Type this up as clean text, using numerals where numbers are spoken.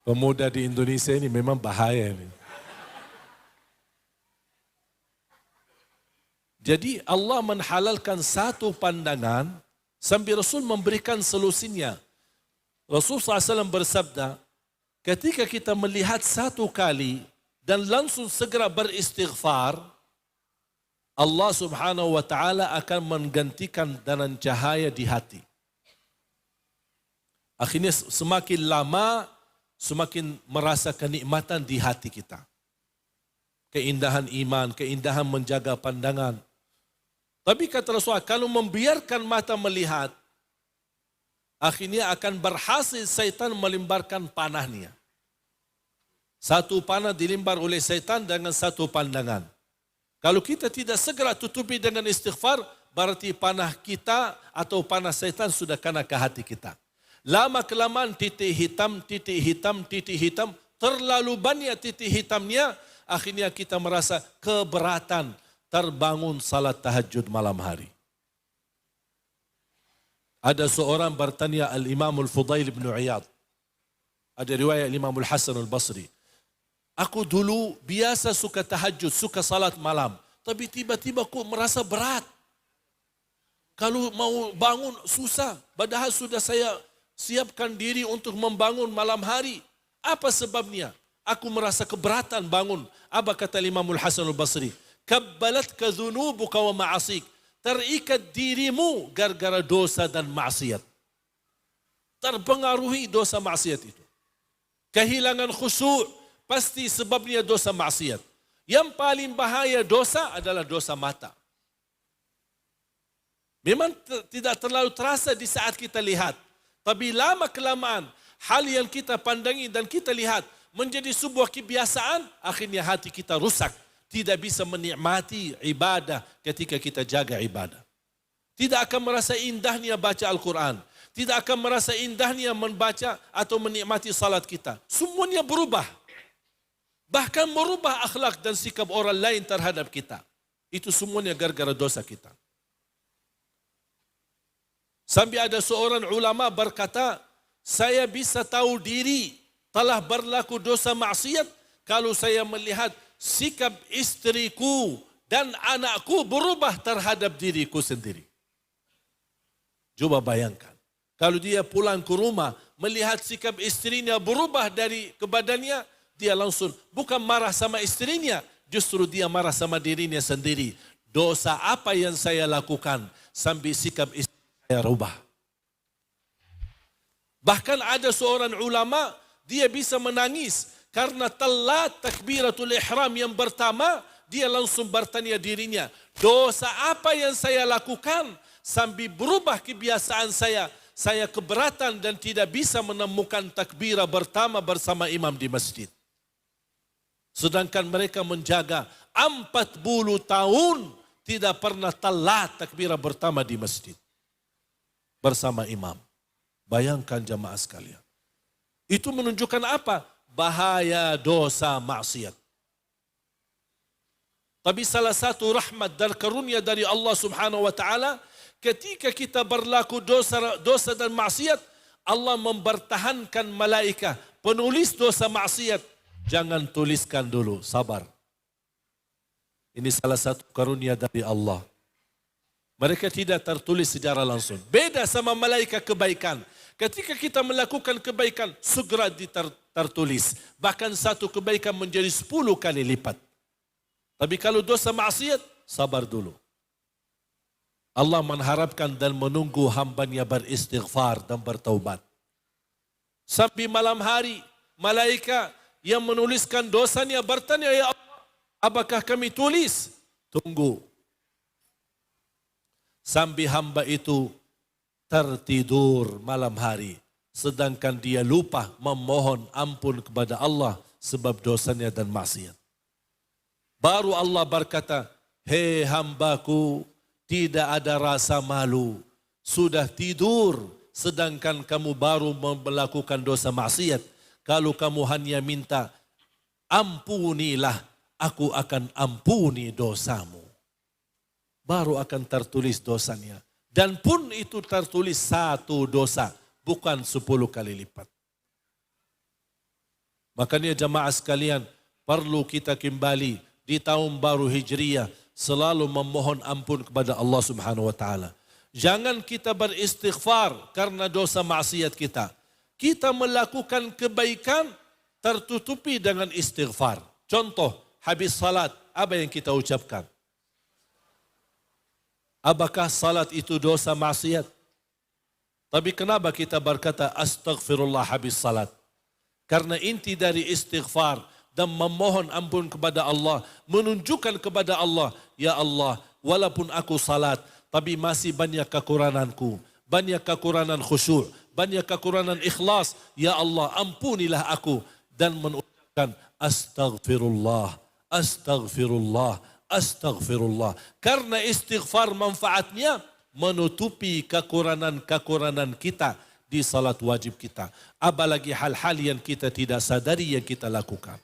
Pemuda di Indonesia ini memang bahaya ini. Jadi Allah menghalalkan satu pandangan sambil Rasul memberikan solusinya. Rasul SAW bersabda, ketika kita melihat satu kali dan langsung segera beristighfar, Allah Subhanahu wa taala akan menggantikan dengan cahaya di hati. Akhirnya semakin lama semakin merasa kenikmatan di hati kita. Keindahan iman, keindahan menjaga pandangan. Tapi kata Rasulullah, kalau membiarkan mata melihat, akhirnya akan berhasil syaitan melimbarkan panahnya. Satu panah dilimbar oleh syaitan dengan satu pandangan. Kalau kita tidak segera tutupi dengan istighfar, berarti panah kita atau panah syaitan sudah kena ke hati kita. Lama kelamaan titik hitam, terlalu banyak titik hitamnya, akhirnya kita merasa keberatan terbangun salat tahajud malam hari. Ada seorang bertanya Al-Imam Al-Fudail bin Iyad. Ada riwayat Imam Al-Hasan Al-Basri. Aku dulu biasa suka tahajud, suka salat malam. Tapi tiba-tiba aku merasa berat. Kalau mau bangun susah. Padahal sudah saya siapkan diri untuk membangun malam hari. Apa sebabnya? Aku merasa keberatan bangun. Apa kata Imam Al-Hasan Al-Basri? Kabbalatka dhunubuka wa ma'asik. Terikat dirimu gara-gara dosa dan maksiat. Terpengaruhi dosa maksiat itu. Kehilangan khusyuk pasti sebabnya dosa maksiat. Yang paling bahaya dosa adalah dosa mata. Memang tidak terlalu terasa di saat kita lihat. Tapi lama kelamaan hal yang kita pandangi dan kita lihat menjadi sebuah kebiasaan, akhirnya hati kita rusak. Tidak bisa menikmati ibadah ketika kita jaga ibadah. Tidak akan merasa indahnya baca Al-Quran. Tidak akan merasa indahnya membaca atau menikmati salat kita. Semuanya berubah. Bahkan merubah akhlak dan sikap orang lain terhadap kita. Itu semuanya gara-gara dosa kita. Sampai ada seorang ulama berkata, saya bisa tahu diri telah berlaku dosa maksiat kalau saya melihat sikap istriku dan anakku berubah terhadap diriku sendiri. Coba bayangkan, kalau dia pulang ke rumah, melihat sikap istrinya berubah dari kebadannya, dia langsung bukan marah sama istrinya, justru dia marah sama dirinya sendiri. Dosa apa yang saya lakukan sampai sikap istri saya rubah? Bahkan ada seorang ulama, dia bisa menangis karena telat takbiratul ihram yang pertama, dia langsung bertanya dirinya, dosa apa yang saya lakukan sampai berubah kebiasaan saya keberatan dan tidak bisa menemukan takbirah pertama bersama imam di masjid. Sedangkan mereka menjaga 40 tahun tidak pernah telat takbirah pertama di masjid bersama imam. Bayangkan jamaah sekalian. Itu menunjukkan apa? Bahaya dosa maksiat. Tapi salah satu rahmat dan karunia dari Allah Subhanahu wa taala, ketika kita berlaku dosa dan maksiat, Allah mempertahankan malaikat penulis dosa maksiat. Jangan tuliskan dulu, sabar. Ini salah satu karunia dari Allah. Mereka tidak tertulis secara langsung. Beda sama malaikat kebaikan. Ketika kita melakukan kebaikan, segera tertulis. Bahkan satu kebaikan menjadi 10 kali lipat. Tapi kalau dosa maksiat, sabar dulu. Allah mengharapkan dan menunggu hambanya beristighfar dan bertaubat. Sampai malam hari, malaikat yang menuliskan dosanya bertanya, ya Allah, apakah kami tulis? Tunggu. Sampai hamba itu tertidur malam hari, sedangkan dia lupa memohon ampun kepada Allah sebab dosanya dan maksiat. Baru Allah berkata, hei hambaku, tidak ada rasa malu, sudah tidur sedangkan kamu baru melakukan dosa maksiat. Kalau kamu hanya minta ampunilah, aku akan ampuni dosamu. Baru akan tertulis dosanya. Dan pun itu tertulis satu dosa, bukan 10 kali lipat. Makanya jamaah sekalian, perlu kita kembali di tahun baru Hijriyah selalu memohon ampun kepada Allah Subhanahu wa taala. Jangan kita beristighfar karena dosa maksiat kita. Kita melakukan kebaikan tertutupi dengan istighfar. Contoh, habis salat, apa yang kita ucapkan? Apakah salat itu dosa maksiat? Tapi kenapa kita berkata astaghfirullah habis salat? Karena inti dari istighfar dan memohon ampun kepada Allah, menunjukkan kepada Allah, ya Allah, walaupun aku salat, tapi masih banyak kekuranganku, banyak kekurangan khusyuk, banyak kekurangan ikhlas. Ya Allah, ampunilah aku. Dan mengucapkan astaghfirullah, astaghfirullah, astaghfirullah. Karena istighfar manfaatnya menutupi kekurangan-kekurangan kita di salat wajib kita. Apalagi hal-hal yang kita tidak sadari yang kita lakukan.